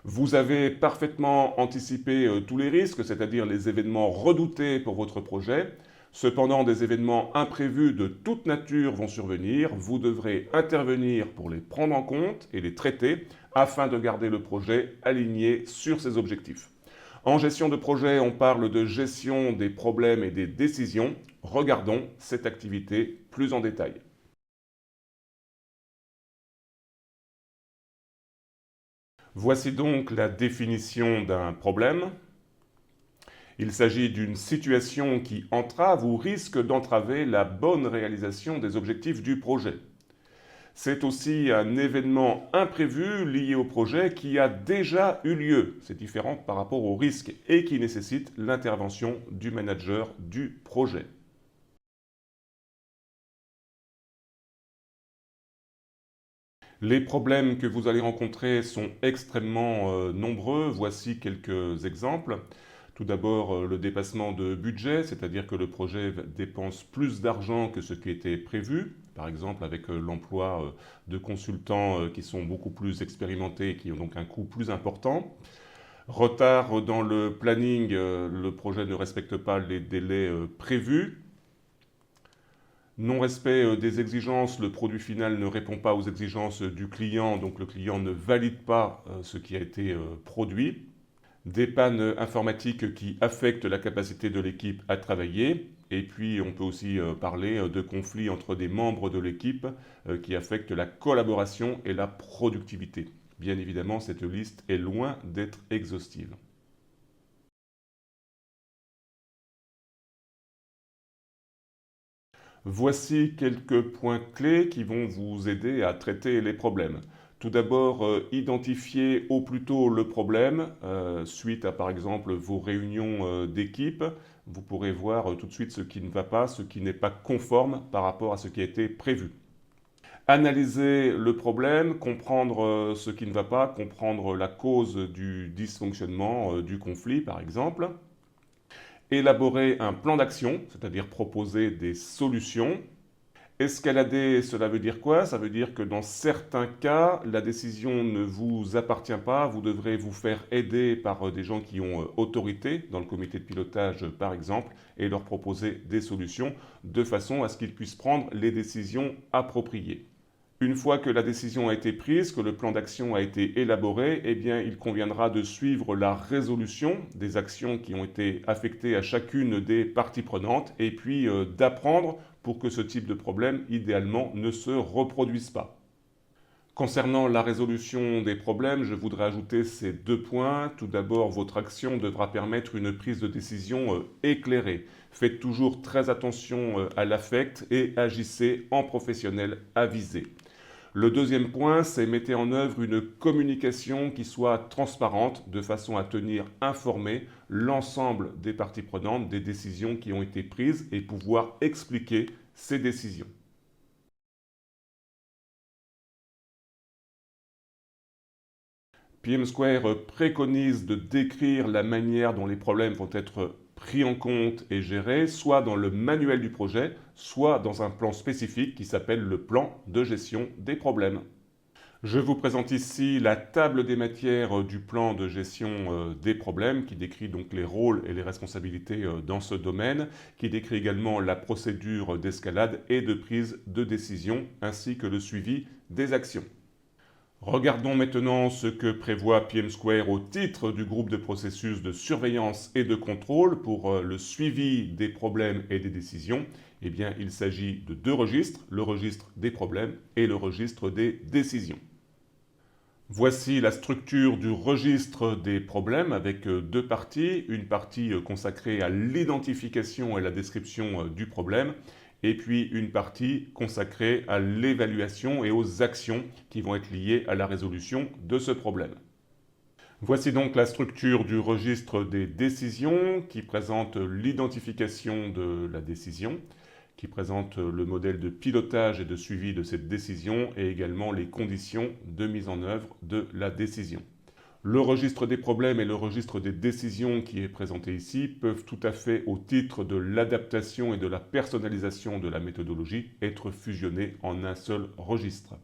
Vous avez parfaitement anticipé tous les risques, c'est-à-dire les événements redoutés pour votre projet. Cependant, des événements imprévus de toute nature vont survenir. Vous devrez intervenir pour les prendre en compte et les traiter afin de garder le projet aligné sur ses objectifs. En gestion de projet, on parle de gestion des problèmes et des décisions. Regardons cette activité plus en détail. Voici donc la définition d'un problème. Il s'agit d'une situation qui entrave ou risque d'entraver la bonne réalisation des objectifs du projet. C'est aussi un événement imprévu lié au projet qui a déjà eu lieu. C'est différent par rapport au risque et qui nécessite l'intervention du manager du projet. Les problèmes que vous allez rencontrer sont extrêmement nombreux. Voici quelques exemples. Tout d'abord, le dépassement de budget, c'est-à-dire que le projet dépense plus d'argent que ce qui était prévu, par exemple avec l'emploi de consultants qui sont beaucoup plus expérimentés et qui ont donc un coût plus important. Retard dans le planning, le projet ne respecte pas les délais prévus. Non-respect des exigences, le produit final ne répond pas aux exigences du client, donc le client ne valide pas ce qui a été produit. Des pannes informatiques qui affectent la capacité de l'équipe à travailler. Et puis on peut aussi parler de conflits entre des membres de l'équipe qui affectent la collaboration et la productivité. Bien évidemment, cette liste est loin d'être exhaustive. Voici quelques points clés qui vont vous aider à traiter les problèmes. Tout d'abord, identifier au plus tôt le problème suite à par exemple vos réunions d'équipe. Vous pourrez voir tout de suite ce qui ne va pas, ce qui n'est pas conforme par rapport à ce qui a été prévu. Analyser le problème, comprendre ce qui ne va pas, comprendre la cause du dysfonctionnement, du conflit par exemple. Élaborer un plan d'action, c'est-à-dire proposer des solutions. Escalader, cela veut dire quoi? Ça veut dire que dans certains cas, la décision ne vous appartient pas, vous devrez vous faire aider par des gens qui ont autorité, dans le comité de pilotage par exemple, et leur proposer des solutions de façon à ce qu'ils puissent prendre les décisions appropriées. Une fois que la décision a été prise, que le plan d'action a été élaboré, eh bien, il conviendra de suivre la résolution des actions qui ont été affectées à chacune des parties prenantes et puis d'apprendre pour que ce type de problème, idéalement, ne se reproduise pas. Concernant la résolution des problèmes, je voudrais ajouter ces deux points. Tout d'abord, votre action devra permettre une prise de décision éclairée. Faites toujours très attention à l'affect et agissez en professionnel avisé. Le deuxième point, c'est mettez en œuvre une communication qui soit transparente de façon à tenir informé l'ensemble des parties prenantes des décisions qui ont été prises et pouvoir expliquer ces décisions. PM Square préconise de décrire la manière dont les problèmes vont être pris en compte et gérés, soit dans le manuel du projet, soit dans un plan spécifique qui s'appelle le plan de gestion des problèmes. Je vous présente ici la table des matières du plan de gestion des problèmes qui décrit donc les rôles et les responsabilités dans ce domaine, qui décrit également la procédure d'escalade et de prise de décision ainsi que le suivi des actions. Regardons maintenant ce que prévoit PM Square au titre du groupe de processus de surveillance et de contrôle pour le suivi des problèmes et des décisions. Eh bien, il s'agit de deux registres, le registre des problèmes et le registre des décisions. Voici la structure du registre des problèmes avec deux parties. Une partie consacrée à l'identification et la description du problème et puis une partie consacrée à l'évaluation et aux actions qui vont être liées à la résolution de ce problème. Voici donc la structure du registre des décisions qui présente l'identification de la décision, qui présente le modèle de pilotage et de suivi de cette décision et également les conditions de mise en œuvre de la décision. Le registre des problèmes et le registre des décisions qui est présenté ici peuvent tout à fait, au titre de l'adaptation et de la personnalisation de la méthodologie, être fusionnés en un seul registre.